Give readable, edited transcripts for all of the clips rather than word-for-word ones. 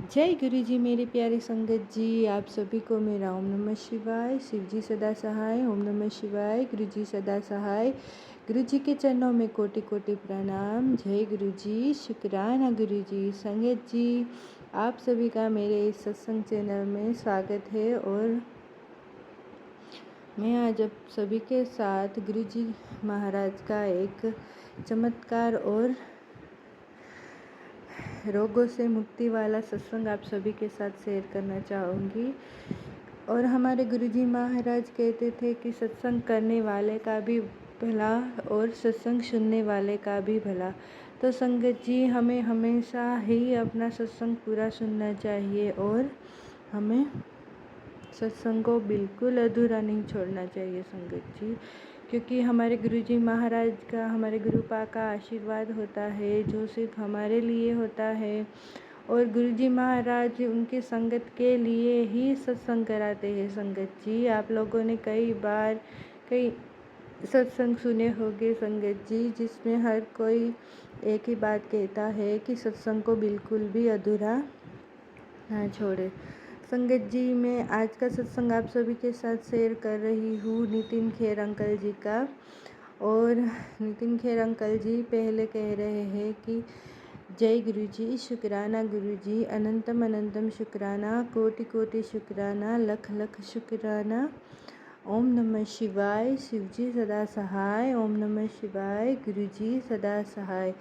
जय गुरु जी। मेरी प्यारी संगत जी, आप सभी को मेरा ओम नमः शिवाय। शिव जी सदा सहाय। ओम नमः शिवाय। गुरु जी सदा सहाय। गुरु जी के चरणों में कोटि कोटि प्रणाम। जय गुरु जी। शुक्राना गुरु जी। संगत जी, आप सभी का मेरे इस सत्संग चैनल में स्वागत है। और मैं आज आप सभी के साथ गुरु जी महाराज का एक चमत्कार और रोगों से मुक्ति वाला सत्संग आप सभी के साथ शेयर करना चाहूँगी। और हमारे गुरुजी महाराज कहते थे कि सत्संग करने वाले का भी भला और सत्संग सुनने वाले का भी भला। तो संगत जी, हमें हमेशा ही अपना सत्संग पूरा सुनना चाहिए और हमें सत्संग को बिल्कुल अधूरा नहीं छोड़ना चाहिए संगत जी, क्योंकि हमारे गुरुजी महाराज का, हमारे गुरुपा का आशीर्वाद होता है जो सिर्फ हमारे लिए होता है। और गुरुजी महाराज उनकी संगत के लिए ही सत्संग कराते हैं संगत जी। आप लोगों ने कई बार कई सत्संग सुने होंगे संगत जी, जिसमें हर कोई एक ही बात कहता है कि सत्संग को बिल्कुल भी अधूरा ना छोड़े। संगत जी, मैं आज का सत्संग आप सभी के साथ शेयर कर रही हूँ नितिन खेर अंकल जी का। और नितिन खेर अंकल जी पहले कह रहे हैं कि जय गुरु जी, शुक्राना गुरु जी, अनंतम अनंतम शुक्राना, कोटि कोटि शुक्राना, लख लख शुक्राना। ओम नमः शिवाय। शिव जी सदा सहाय। ओम नमः शिवाय। गुरु जी सदा सहाय।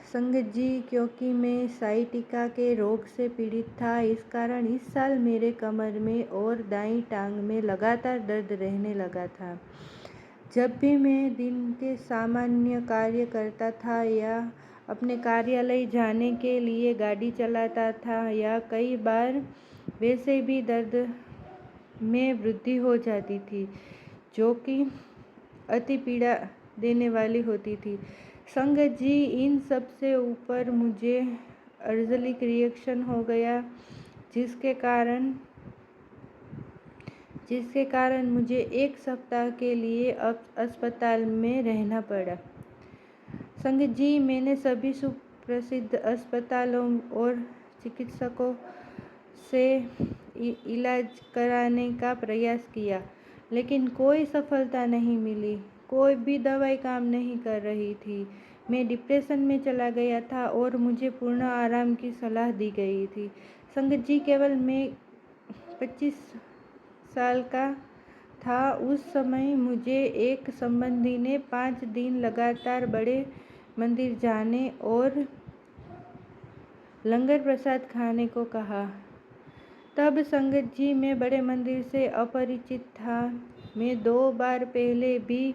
संगत जी, क्योंकि मैं साइटिका के रोग से पीड़ित था, इस कारण इस साल मेरे कमर में और दाईं टांग में लगातार दर्द रहने लगा था। जब भी मैं दिन के सामान्य कार्य करता था या अपने कार्यालय जाने के लिए गाड़ी चलाता था, या कई बार वैसे भी दर्द में वृद्धि हो जाती थी, जो कि अति पीड़ा देने वाली होती थी। संगत जी, इन सब से ऊपर मुझे अर्जलिक रिएक्शन हो गया, जिसके कारण मुझे 1 सप्ताह के लिए अस्पताल में रहना पड़ा। संगत जी, मैंने सभी सुप्रसिद्ध अस्पतालों और चिकित्सकों से इलाज कराने का प्रयास किया, लेकिन कोई सफलता नहीं मिली। कोई भी दवाई काम नहीं कर रही थी। मैं डिप्रेशन में चला गया था और मुझे पूर्ण आराम की सलाह दी गई थी। संगत जी, केवल मैं 25 साल का था उस समय मुझे एक संबंधी ने 5 दिन लगातार बड़े मंदिर जाने और लंगर प्रसाद खाने को कहा। तब संगत जी, मैं बड़े मंदिर से अपरिचित था। मैं 2 बार पहले भी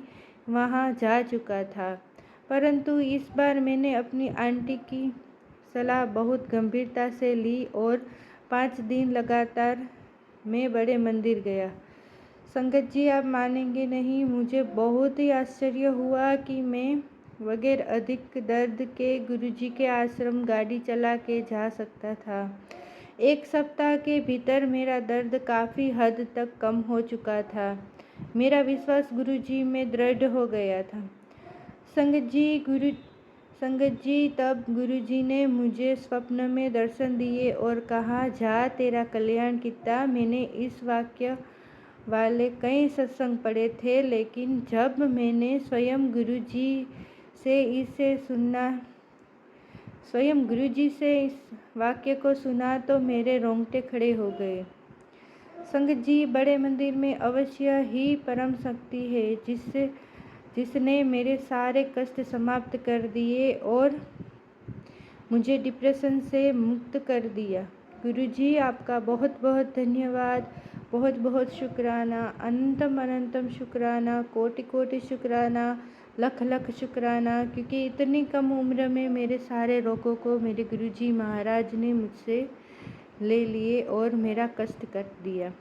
वहां जा चुका था, परंतु इस बार मैंने अपनी आंटी की सलाह बहुत गंभीरता से ली और 5 दिन लगातार मैं बड़े मंदिर गया। संगत जी, आप मानेंगे नहीं, मुझे बहुत ही आश्चर्य हुआ कि मैं बगैर अधिक दर्द के गुरुजी के आश्रम गाड़ी चला के जा सकता था। 1 सप्ताह के भीतर मेरा दर्द काफ़ी हद तक कम हो चुका था। मेरा विश्वास गुरुजी में दृढ़ हो गया था। संगत जी, तब गुरुजी ने मुझे स्वप्न में दर्शन दिए और कहा, जा तेरा कल्याण किया। मैंने इस वाक्य वाले कई सत्संग पढ़े थे, लेकिन जब मैंने स्वयं गुरुजी से इस वाक्य को सुना तो मेरे रोंगटे खड़े हो गए। संगत जी, बड़े मंदिर में अवश्य ही परम शक्ति है जिसने मेरे सारे कष्ट समाप्त कर दिए और मुझे डिप्रेशन से मुक्त कर दिया। गुरुजी, आपका बहुत बहुत धन्यवाद, बहुत बहुत शुक्राना, अनंतम अनंतम शुक्राना, कोटि कोटि शुक्राना, लख लख शुक्राना, क्योंकि इतनी कम उम्र में मेरे सारे रोगों को मेरे गुरुजी महाराज ने मुझसे ले लिए और मेरा कष्ट कट दिया।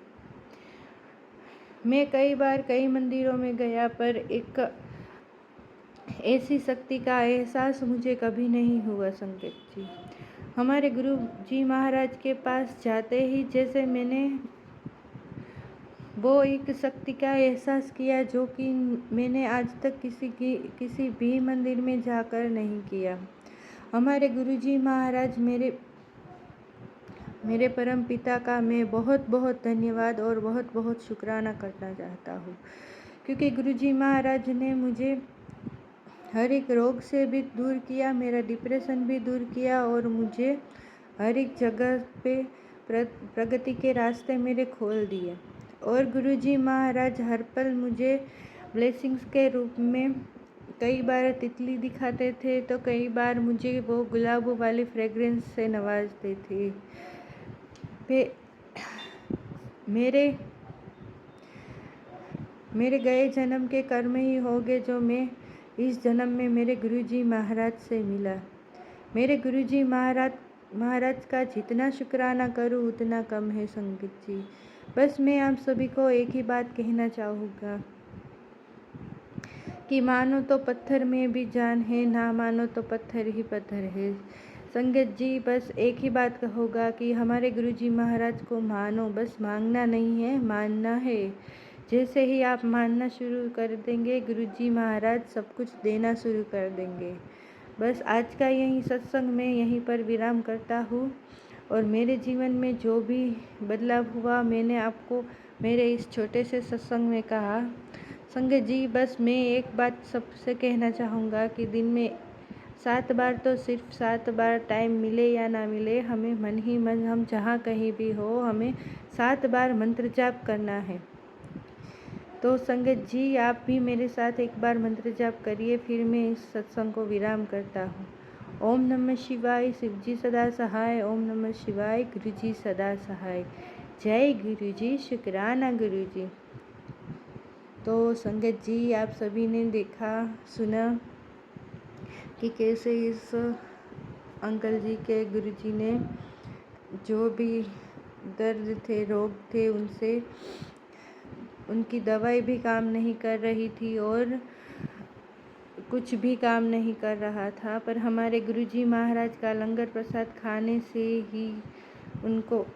मैं कई बार कई मंदिरों में गया, पर एक ऐसी शक्ति का एहसास मुझे कभी नहीं हुआ। संगत जी, हमारे गुरु जी महाराज के पास जाते ही जैसे मैंने वो एक शक्ति का एहसास किया जो कि मैंने आज तक किसी भी मंदिर में जाकर नहीं किया। हमारे गुरुजी महाराज मेरे मेरे परम पिता का मैं बहुत बहुत धन्यवाद और बहुत बहुत शुक्राना करना चाहता हूँ, क्योंकि गुरुजी महाराज ने मुझे हर एक रोग से भी दूर किया, मेरा डिप्रेशन भी दूर किया और मुझे हर एक जगह पे प्रगति के रास्ते मेरे खोल दिए। और गुरुजी महाराज हर पल मुझे ब्लेसिंग्स के रूप में कई बार तितली दिखाते थे, तो कई बार मुझे वो गुलाबों वाली फ्रेग्रेंस से नवाजते थे। मेरे गए जन्म के कर्म ही होंगे जो मैं इस जन्म में मेरे गुरुजी महाराज से मिला। मेरे गुरुजी महाराज का जितना शुक्राना करूं उतना कम है संगत जी। बस मैं आप सभी को एक ही बात कहना चाहूँगा कि मानो तो पत्थर में भी जान है, ना मानो तो पत्थर ही पत्थर है। संगत जी, बस एक ही बात कहूँगा कि हमारे गुरुजी महाराज को मानो, बस मांगना नहीं है, मानना है। जैसे ही आप मानना शुरू कर देंगे, गुरुजी महाराज सब कुछ देना शुरू कर देंगे। बस आज का यही सत्संग मैं यहीं पर विराम करता हूँ। और मेरे जीवन में जो भी बदलाव हुआ मैंने आपको मेरे इस छोटे से सत्संग में कहा। संगत जी, बस मैं एक बात सबसे कहना चाहूँगा कि दिन में 7 बार, तो सिर्फ 7 बार टाइम मिले या ना मिले, हमें मन ही मन, हम जहाँ कहीं भी हो, हमें 7 बार मंत्र जाप करना है। तो संगत जी, आप भी मेरे साथ एक बार मंत्र जाप करिए, फिर मैं इस सत्संग को विराम करता हूँ। ओम नमः शिवाय, शिवजी सदा सहाय। ओम नमः शिवाय, गुरुजी सदा सहाय। जय गुरुजी, शुक्राना गुरुजी। तो संगत जी, आप सभी ने देखा सुना कि कैसे इस अंकल जी के गुरुजी ने जो भी दर्द थे, रोग थे, उनसे उनकी दवाई भी काम नहीं कर रही थी और कुछ भी काम नहीं कर रहा था, पर हमारे गुरुजी महाराज का लंगर प्रसाद खाने से ही उनको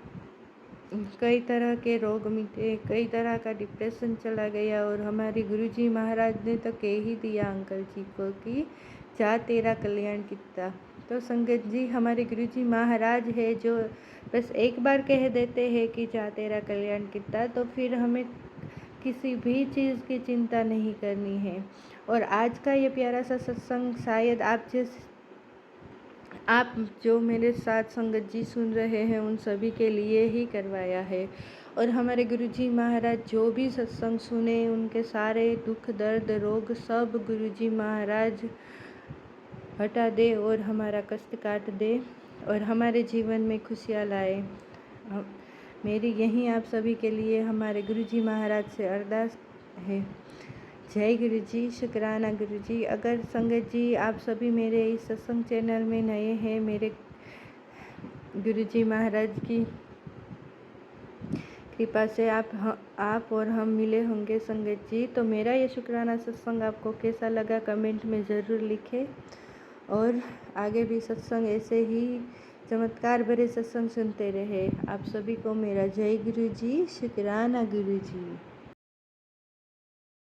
कई तरह के रोग मिटे, कई तरह का डिप्रेशन चला गया। और हमारे गुरुजी महाराज ने तो कह ही दिया अंकल जी को कि जा तेरा कल्याण कितना। तो संगत जी, हमारे गुरुजी महाराज है जो बस एक बार कह देते हैं कि जा तेरा कल्याण कितना, तो फिर हमें किसी भी चीज़ की चिंता नहीं करनी है। और आज का ये प्यारा सा सत्संग शायद आप जो मेरे साथ संगत जी सुन रहे हैं उन सभी के लिए ही करवाया है। और हमारे गुरुजी महाराज जो भी सत्संग सुने, उनके सारे दुख दर्द रोग सब गुरुजी महाराज हटा दे और हमारा कष्ट काट दे और हमारे जीवन में खुशियाँ लाए। मेरी यही आप सभी के लिए हमारे गुरुजी महाराज से अरदास है। जय गुरुजी, शुक्राना गुरुजी। अगर संगत जी आप सभी मेरे इस सत्संग चैनल में नए हैं, मेरे गुरुजी महाराज की कृपा से आप और हम मिले होंगे संगत जी। तो मेरा ये शुक्राना सत्संग आपको कैसा लगा कमेंट में ज़रूर लिखें। और आगे भी सत्संग ऐसे ही चमत्कार भरे सत्संग सुनते रहे। आप सभी को मेरा जय गुरुजी, शुक्राना गुरुजी।